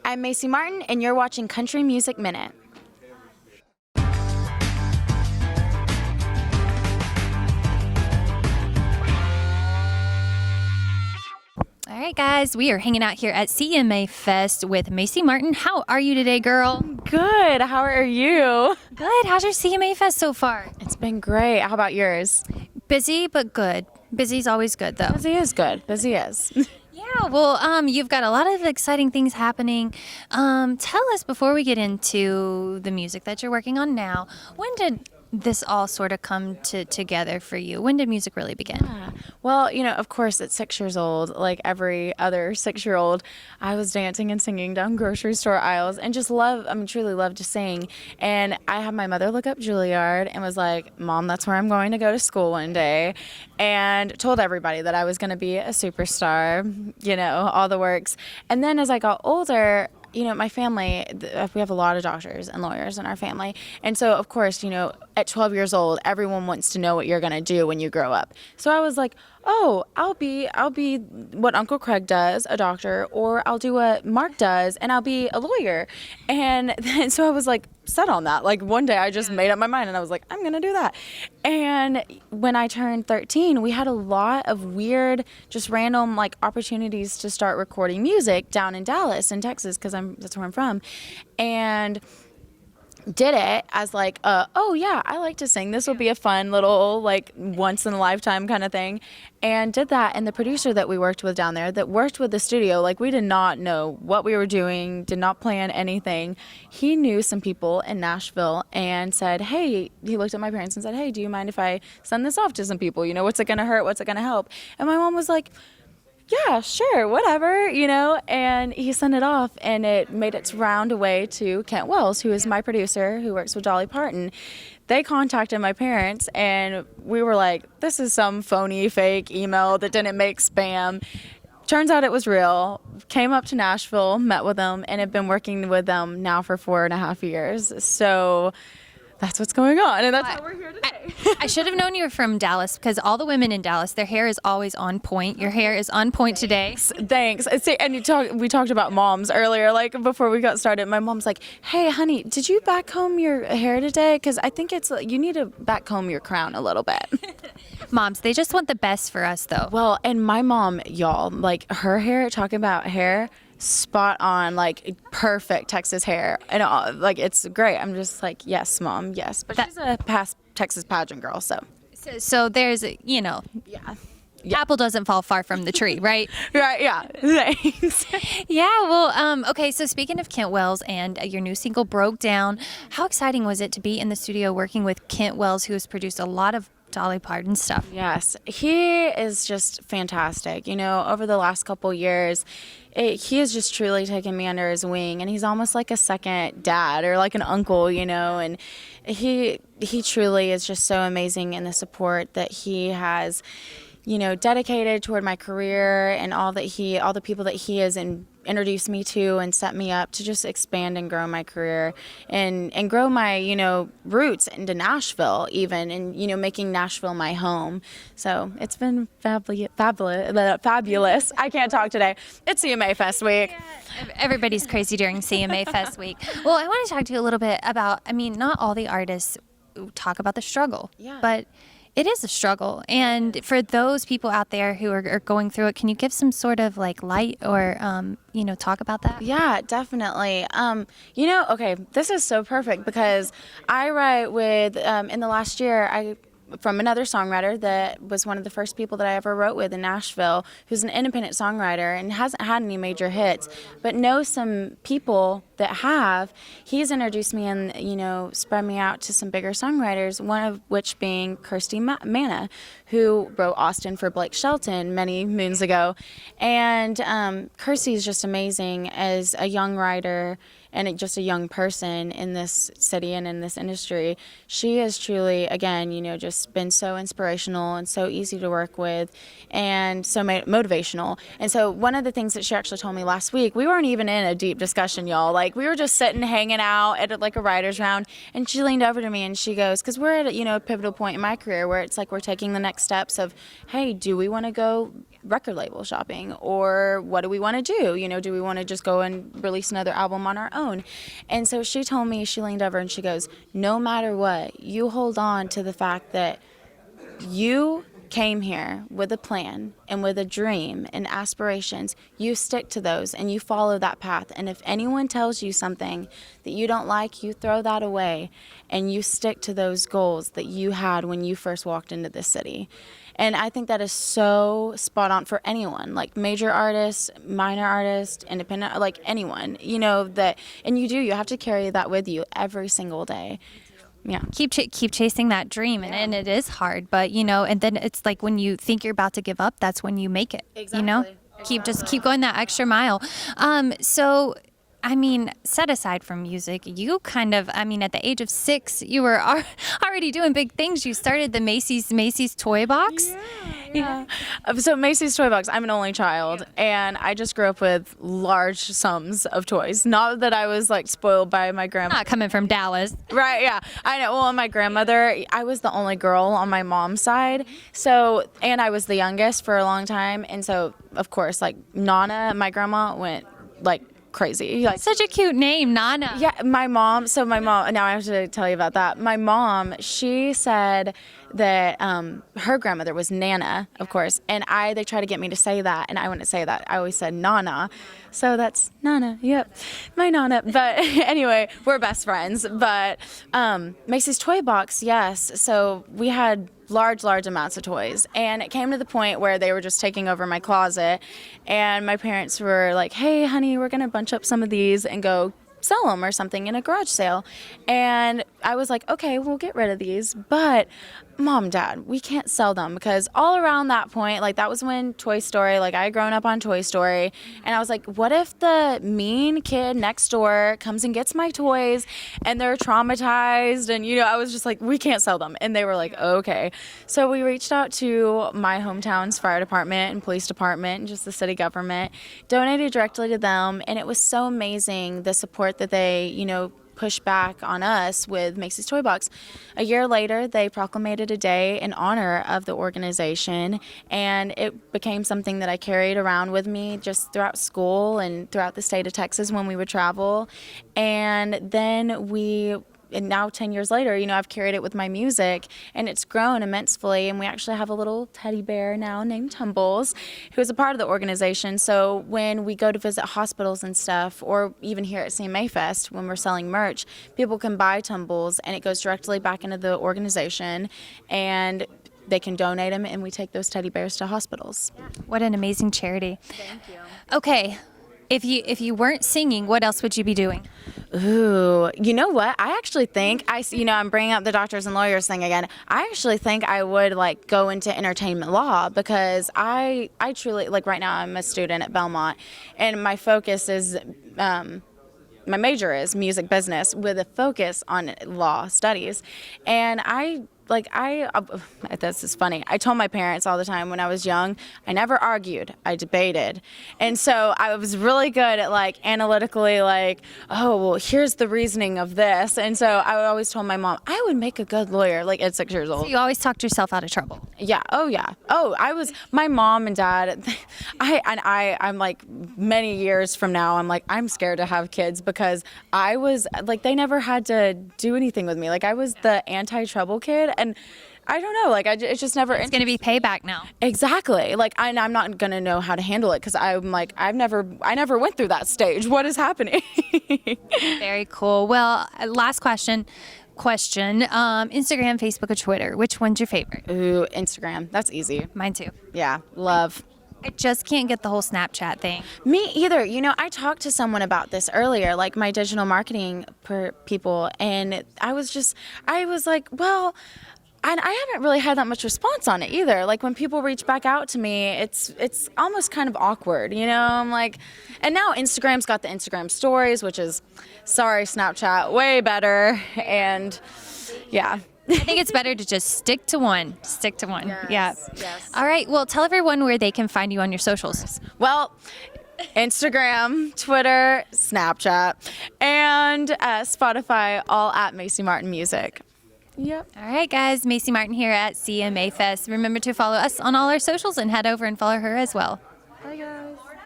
I'm Macy Martin, and you're watching Country Music Minute. All right, guys, we are hanging out here at CMA Fest with Macy Martin. How are you today, girl? Good. How are you? Good. How's your CMA Fest so far? It's been great. How about yours? Busy, but good. Busy's always good, though. Busy is good. Busy is. Yeah, well, you've got a lot of exciting things happening. Tell us, before we get into the music that you're working on now, when did this all sort of come together for you? When did music really begin? Yeah. Well, of course, at 6 years old, like every other 6-year-old, I was dancing and singing down grocery store aisles and just truly love to sing. And I had my mother look up Juilliard and was like, Mom, that's where I'm going to go to school one day. And told everybody that I was going to be a superstar, all the works. And then as I got older, my family, we have a lot of doctors and lawyers in our family. And so, of course, at 12 years old, everyone wants to know what you're going to do when you grow up. So I was like, oh, I'll be what Uncle Craig does, a doctor, or I'll do what Mark does, and I'll be a lawyer. And then, so I was like set on that. Like one day I just made up my mind and I was like, I'm going to do that. And when I turned 13, we had a lot of weird, just random opportunities to start recording music down in Dallas in Texas, because that's where I'm from. And did it as oh yeah, I like to sing, this will be a fun little once in a lifetime kind of thing, and did that. And the producer that we worked with down there, that worked with the studio, we did not know what we were doing, did not plan anything. He knew some people in Nashville and said, hey, he looked at my parents and said, hey, do you mind if I send this off to some people? What's it gonna hurt, what's it gonna help? And my mom was like, yeah, sure, whatever, and he sent it off, and it made its round away to Kent Wells, who is my producer, who works with Dolly Parton. They contacted my parents, and we were like, this is some phony, fake email that didn't make spam. Turns out it was real. Came up to Nashville, met with them, and have been working with them now for 4.5 years. So that's what's going on, and that's why we're here today. I should have known you were from Dallas, because all the women in Dallas, their hair is always on point. Your hair is on point today. Thanks. See, and we talked about moms earlier, before we got started. My mom's like, hey, honey, did you back comb your hair today? Because I think you need to back comb your crown a little bit. Moms, they just want the best for us, though. Well, and my mom, y'all, her hair, talking about hair, spot on, perfect Texas hair, and it's great. I'm just like, yes, Mom, yes. But she's a past Texas pageant girl, so there's yeah. Apple doesn't fall far from the tree, right? Right, yeah. Thanks. Yeah, well, okay, so speaking of Kent Wells and your new single, Broke Down, how exciting was it to be in the studio working with Kent Wells, who has produced a lot of Dolly Parton stuff? Yes, he is just fantastic. Over the last couple years, he has just truly taken me under his wing, and he's almost like a second dad or like an uncle, and he truly is just so amazing in the support that he has, dedicated toward my career, and all the people that he has introduced me to and set me up to just expand and grow my career and grow my, roots into Nashville even, and, making Nashville my home. So it's been fabulous. I can't talk today. It's CMA Fest week. Yeah. Everybody's crazy during CMA Fest week. Well, I want to talk to you a little bit about, not all the artists talk about the struggle, but it is a struggle. And for those people out there who are going through it, can you give some sort of light or, talk about that? Yeah, definitely. Okay, this is so perfect because I write with, in the last year, from another songwriter that was one of the first people that I ever wrote with in Nashville, who's an independent songwriter and hasn't had any major hits, but knows some people that have. He's introduced me and, spread me out to some bigger songwriters, one of which being Kirsty Manna, who wrote Austin for Blake Shelton many moons ago. And Kirsty is just amazing as a young writer and just a young person in this city and in this industry. She has truly, again, just been so inspirational and so easy to work with and so motivational. And so one of the things that she actually told me last week, we weren't even in a deep discussion, y'all. We were just sitting, hanging out at a writer's round, and she leaned over to me and she goes, because we're at a pivotal point in my career where it's we're taking the next steps of, hey, do we want to go record label shopping, or what do we want to do? You know, do we want to just go and release another album on our own? And so she told me, she leaned over and she goes, no matter what, you hold on to the fact that you came here with a plan and with a dream and aspirations. You stick to those and you follow that path. And if anyone tells you something that you don't like, you throw that away and you stick to those goals that you had when you first walked into this city. And I think that is so spot on for anyone, like major artists, minor artists, independent, like anyone, you know, that, and you have to carry that with you every single day. Yeah. Keep chasing that dream, and it is hard, but you know, and then it's like when you think you're about to give up, that's when you make it. Exactly. You know, keep going that extra mile. So I mean, set aside from music, you kind of, I mean, at the age of 6, you were already doing big things. You started the Macy's Toy Box. Yeah. So Macy's Toy Box, I'm an only child, and I just grew up with large sums of toys. Not that I was like spoiled by my grandma. Not coming from Dallas. Right, yeah. I know. Well, my grandmother, I was the only girl on my mom's side. So, and I was the youngest for a long time. And so, of course, like Nana, my grandma went like crazy. Like, such a cute name, Nana. yeah, my mom, now I have to tell you about that. My mom, she said that her grandmother was Nana, of course, and they try to get me to say that, and I wouldn't say that. I always said Nana. So that's Nana, yep, my Nana. But anyway, we're best friends. But Macy's Toy Box, yes. So we had large amounts of toys, and it came to the point where they were just taking over my closet, and my parents were like, hey honey, we're gonna bunch up some of these and go sell them or something in a garage sale. And I was like, okay, we'll get rid of these, but Mom, Dad, we can't sell them, because all around that point, like that was when Toy Story, like I had grown up on Toy Story, and I was like, what if the mean kid next door comes and gets my toys and they're traumatized? And you know, I was just like, we can't sell them. And they were like, okay. So we reached out to my hometown's fire department and police department and just the city government, donated directly to them, and it was so amazing the support that they, you know, push back on us with Macy's Toy Box. A year later, they proclamated a day in honor of the organization, and it became something that I carried around with me just throughout school and throughout the state of Texas when we would travel. And then and now 10 years later, you know, I've carried it with my music, and it's grown immensely. And we actually have a little teddy bear now named Tumbles, who is a part of the organization. So when we go to visit hospitals and stuff, or even here at CMA Fest, when we're selling merch, people can buy Tumbles, and it goes directly back into the organization, and they can donate them, and we take those teddy bears to hospitals. What an amazing charity. Thank you. Okay. If you weren't singing, what else would you be doing? Ooh, you know what? I actually think I'm bringing up the doctors and lawyers thing again. I actually think I would like go into entertainment law, because I truly, like right now I'm a student at Belmont, and my focus is, my major is music business with a focus on law studies. And this is funny. I told my parents all the time when I was young, I never argued, I debated. And so I was really good at like analytically like, oh, well, here's the reasoning of this. And so I always told my mom, I would make a good lawyer, like at 6 years old. So you always talked yourself out of trouble. Yeah. Oh, yeah. Oh, my mom and dad, I'm like many years from now, I'm like, I'm scared to have kids, because I was like, they never had to do anything with me. Like I was the anti-trouble kid. And I don't know, like it's just never. It's going to be payback now. Exactly. Like I'm not going to know how to handle it, because I'm like I never went through that stage. What is happening? Very cool. Well, last question. Instagram, Facebook, or Twitter? Which one's your favorite? Ooh, Instagram. That's easy. Mine too. Yeah, love. I just can't get the whole Snapchat thing. Me either. You know, I talked to someone about this earlier, like my digital marketing people, and I was like, well, and I haven't really had that much response on it either. Like when people reach back out to me, it's almost kind of awkward, you know? I'm like, and now Instagram's got the Instagram stories, which is, sorry, Snapchat, way better. And yeah. I think it's better to just stick to one. Yes, Yeah. Yes. All right. Well, tell everyone where they can find you on your socials. Well, Instagram, Twitter, Snapchat, and Spotify, all at Macy Martin Music. Yep. All right, guys. Macy Martin here at CMA Fest. Remember to follow us on all our socials and head over and follow her as well.